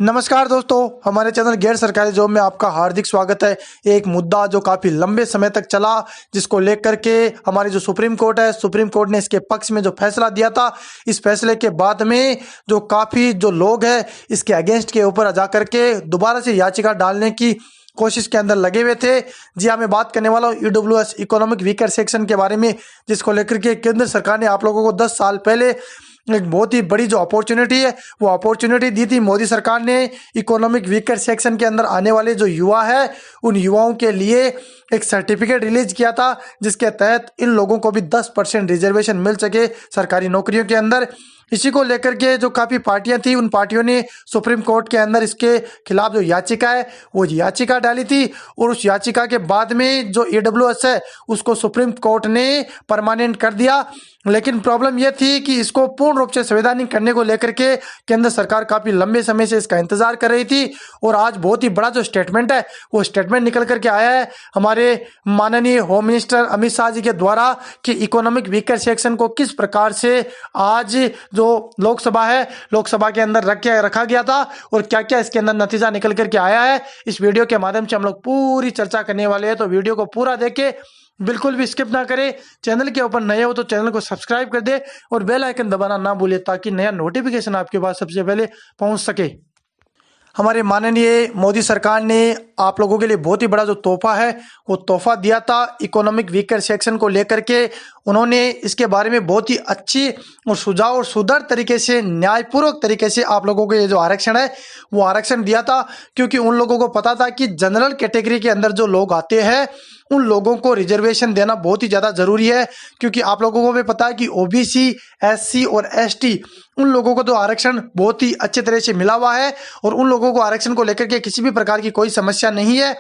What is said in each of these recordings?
नमस्कार दोस्तों, हमारे चैनल गैर सरकारी जॉब में आपका हार्दिक स्वागत है। एक मुद्दा जो काफ़ी लंबे समय तक चला, जिसको लेकर के हमारी जो सुप्रीम कोर्ट है, सुप्रीम कोर्ट ने इसके पक्ष में जो फैसला दिया था, इस फैसले के बाद में जो काफ़ी जो लोग हैं इसके अगेंस्ट के ऊपर जा करके दोबारा से याचिका डालने की कोशिश के अंदर लगे हुए थे। जी हाँ, मैं बात करने वाला हूँ ईडब्ल्यूएस इकोनॉमिक वीकर सेक्शन के बारे में, जिसको लेकर के केंद्र सरकार ने आप लोगों को 10 साल पहले एक बहुत ही बड़ी जो अपॉर्चुनिटी है वो अपॉर्चुनिटी दी थी। मोदी सरकार ने इकोनॉमिक वीकर सेक्शन के अंदर आने वाले जो युवा है उन युवाओं के लिए एक सर्टिफिकेट रिलीज किया था, जिसके तहत इन लोगों को भी 10% रिजर्वेशन मिल सके सरकारी नौकरियों के अंदर। इसी को लेकर के जो काफ़ी पार्टियां थी, उन पार्टियों ने सुप्रीम कोर्ट के अंदर इसके खिलाफ जो याचिका है वो याचिका डाली थी, और उस याचिका के बाद में जो ईडब्ल्यूएस है उसको सुप्रीम कोर्ट ने परमानेंट कर दिया। लेकिन प्रॉब्लम यह थी कि इसको पूर्ण रूप से संवैधानिक करने को लेकर के केंद्र सरकार काफ़ी लंबे समय से इसका इंतजार कर रही थी, और आज बहुत ही बड़ा जो स्टेटमेंट है वो स्टेटमेंट निकल करके आया है हमारे माननीय होम मिनिस्टर अमित शाह जी के द्वारा कि इकोनॉमिक वीकर सेक्शन को किस प्रकार से आज जो लोकसभा है, लोकसभा के अंदर रखा गया था और क्या क्या इसके अंदर नतीजा निकल करके आया है। इस वीडियो के माध्यम से हम लोग पूरी चर्चा करने वाले हैं, तो वीडियो को पूरा देखें, बिल्कुल भी स्किप ना करें। चैनल के ऊपर नए हो तो चैनल को सब्सक्राइब कर दे और बेल आइकन दबाना ना भूले, ताकि नया नोटिफिकेशन आपके पास सबसे पहले पहुंच सके। हमारे माननीय मोदी सरकार ने आप लोगों के लिए बहुत ही बड़ा जो तोहफा है वो तोहफा दिया था इकोनॉमिक वीकर सेक्शन को लेकर के। उन्होंने इसके बारे में बहुत ही अच्छी और सुझाव और सुधर तरीके से, न्यायपूर्वक तरीके से आप लोगों को ये जो आरक्षण है वो आरक्षण दिया था, क्योंकि उन लोगों को पता था कि जनरल कैटेगरी के अंदर जो लोग आते हैं उन लोगों को रिजर्वेशन देना बहुत ही ज़्यादा ज़रूरी है। क्योंकि आप लोगों को भी पता है कि ओबीसी, एससी और एसटी उन लोगों को तो आरक्षण बहुत ही अच्छे तरह से मिला हुआ है, और उन लोगों को आरक्षण को लेकर के किसी भी प्रकार की कोई समस्या नहीं है,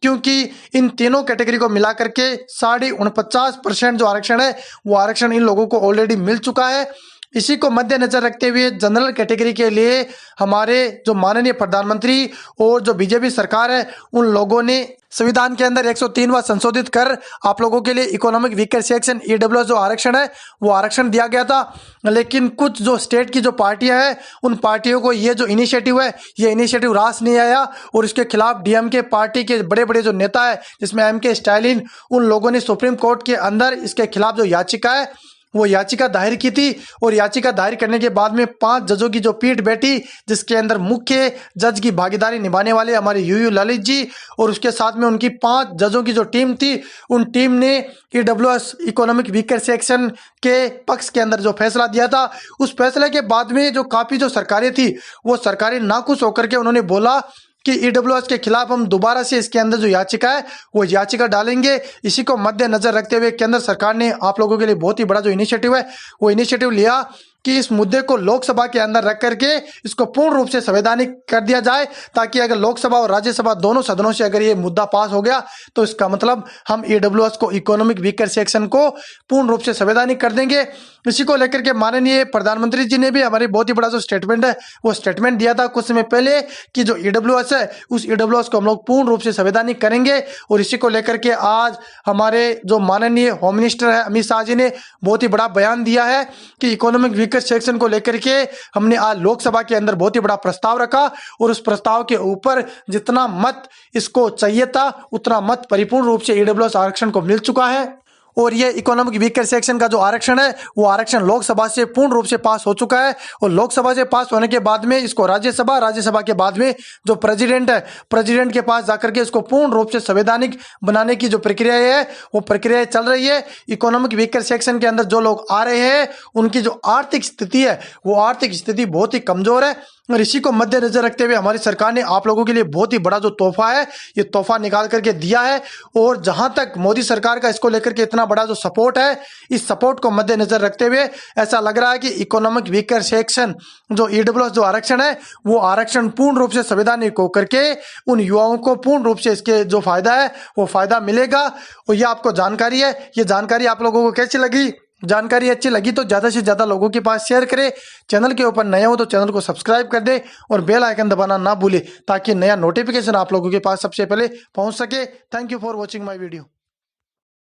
क्योंकि इन तीनों कैटेगरी को मिला करके 49.5% जो आरक्षण है वो आरक्षण इन लोगों को ऑलरेडी मिल चुका है। इसी को मद्देनजर रखते हुए जनरल कैटेगरी के लिए हमारे जो माननीय प्रधानमंत्री और जो बीजेपी सरकार है उन लोगों ने संविधान के अंदर 103वां संशोधित कर आप लोगों के लिए इकोनॉमिक वीकर सेक्शन ईडब्ल्यूएस जो आरक्षण है वो आरक्षण दिया गया था। लेकिन कुछ जो स्टेट की जो पार्टियां हैं उन पार्टियों को ये जो इनिशिएटिव है ये इनिशिएटिव रास नहीं आया, और इसके खिलाफ डीएमके पार्टी के बड़े बड़े जो नेता है जिसमें एमके स्टालिन, उन लोगों ने सुप्रीम कोर्ट के अंदर इसके खिलाफ जो याचिका है वो याचिका दायर की थी। और याचिका दायर करने के बाद में 5 जजों की जो पीठ बैठी, जिसके अंदर मुख्य जज की भागीदारी निभाने वाले हमारे यूयू ललित जी और उसके साथ में उनकी 5 जजों की जो टीम थी, उन टीम ने ईडब्ल्यूएस इकोनॉमिक वीकर सेक्शन के पक्ष के अंदर जो फैसला दिया था, उस फैसले के बाद में जो काफ़ी जो सरकारें थी वो सरकारें नाखुश होकर के उन्होंने बोला कि ईडब्ल्यूएस के खिलाफ हम दोबारा से इसके अंदर जो याचिका है वो याचिका डालेंगे। इसी को मद्देनजर रखते हुए केंद्र सरकार ने आप लोगों के लिए बहुत ही बड़ा जो इनिशिएटिव है वो इनिशिएटिव लिया कि इस मुद्दे को लोकसभा के अंदर रख करके इसको पूर्ण रूप से संवैधानिक कर दिया जाए, ताकि अगर लोकसभा और राज्यसभा दोनों सदनों से अगर ये मुद्दा पास हो गया तो इसका मतलब हम ईडब्ल्यूएस को इकोनॉमिक वीकर सेक्शन को पूर्ण रूप से संवैधानिक कर देंगे। इसी को लेकर के माननीय प्रधानमंत्री जी ने भी हमारे बहुत ही बड़ा जो स्टेटमेंट है वो स्टेटमेंट दिया था कुछ समय पहले कि जो ईडब्ल्यूएस है उस ईडब्ल्यूएस को हम लोग पूर्ण रूप से संवैधानिक करेंगे। और इसी को लेकर के आज हमारे जो माननीय होम मिनिस्टर है अमित शाह जी ने बहुत ही बड़ा बयान दिया है कि इकोनॉमिक वीकर सेक्शन को लेकर के हमने आज लोकसभा के अंदर बहुत ही बड़ा प्रस्ताव रखा, और उस प्रस्ताव के ऊपर जितना मत इसको चाहिए था उतना मत परिपूर्ण रूप से ईडब्ल्यूएस आरक्षण को मिल चुका है। और ये इकोनॉमिक वीकर सेक्शन का जो आरक्षण है वो आरक्षण लोकसभा से पूर्ण रूप से पास हो चुका है, और लोकसभा से पास होने के बाद में इसको राज्यसभा के बाद में जो प्रेसिडेंट है, प्रेसिडेंट के पास जाकर के इसको पूर्ण रूप से संवैधानिक बनाने की जो प्रक्रिया है वो प्रक्रिया चल रही है। इकोनॉमिक वीकर सेक्शन के अंदर जो लोग आ रहे हैं उनकी जो आर्थिक स्थिति है वो आर्थिक स्थिति बहुत ही कमजोर है, और इसी को मद्देनजर रखते हुए हमारी सरकार ने आप लोगों के लिए बहुत ही बड़ा जो तोहफा है ये तोहफा निकाल करके दिया है। और जहां तक मोदी सरकार का इसको लेकर के इतना बड़ा जो सपोर्ट है, इस सपोर्ट को मद्देनजर रखते हुए ऐसा लग रहा है कि इकोनॉमिक वीकर सेक्शन जो ईडब्ल्यूएस जो आरक्षण है वो आरक्षण पूर्ण रूप से संवैधानिक होकर के उन युवाओं को पूर्ण रूप से इसके जो फायदा है वो फायदा मिलेगा। और ये आपको जानकारी है, ये जानकारी आप लोगों को कैसी लगी? जानकारी अच्छी लगी तो ज़्यादा से ज़्यादा लोगों के पास शेयर करें। चैनल के ऊपर नए हो तो चैनल को सब्सक्राइब कर दे और बेल आइकन दबाना ना भूले, ताकि नया नोटिफिकेशन आप लोगों के पास सबसे पहले पहुंच सके। Thank you for watching my video.